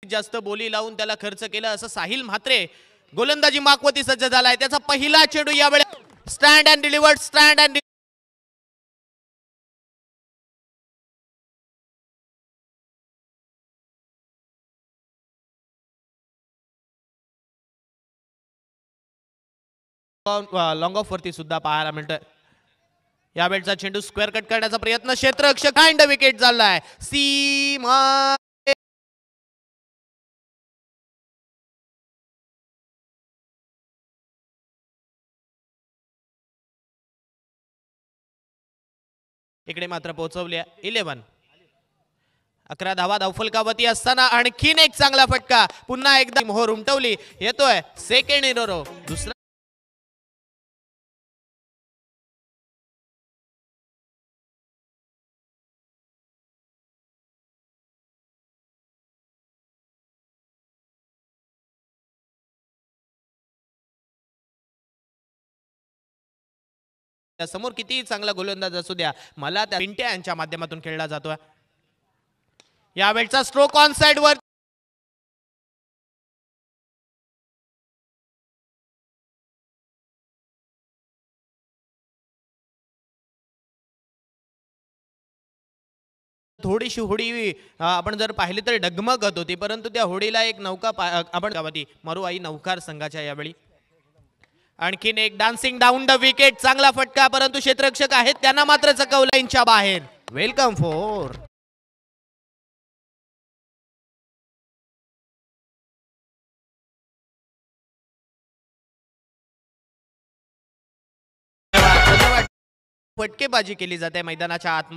जास्त बोली लावून त्याला खर्च केला असं साहिल म्हात्रे गोलंदाजी मागवती सज्ज झालाय. त्याचा पहिला चेंडू यावेळी stand and delivered stand and long of वरती सुद्धा पाहायला मिळतोय. यावेळचा चेंडू स्क्वेअर कट करण्याचा प्रयत्न क्षेत्ररक्षक हँड विकेट झालाय. सीमा इकडे मात्र पोहोचवल्या 11. 11 धावा धावफलकावती असताना आणखीन एक चांगला फटका. पुन्हा एकदा मोहर उमटवली. येतोय सेकंड इन रो. दुसरा समोर किती चांगला गोलंदाज असू द्या, मला त्या पिंट्या यांच्या माध्यमातून खेळला जातोय. यावेळचा स्ट्रोक ऑन साइड वर थोडीशी होडी आपण जर पाहिली तर डगमगत होती, परंतु त्या होडीला एक नौका आपण गावाती मरुआई नौकार संघाच्या यावेळी आणखीन एक डान्सिंग डाऊन द विकेट. चांगला फटका, परंतु क्षेत्ररक्षक आहेत त्यांना मात्र चकवला इंच्या बाहेर. Welcome four. फटकेबाजी केली जाते मैदानाच्या आतमध्ये.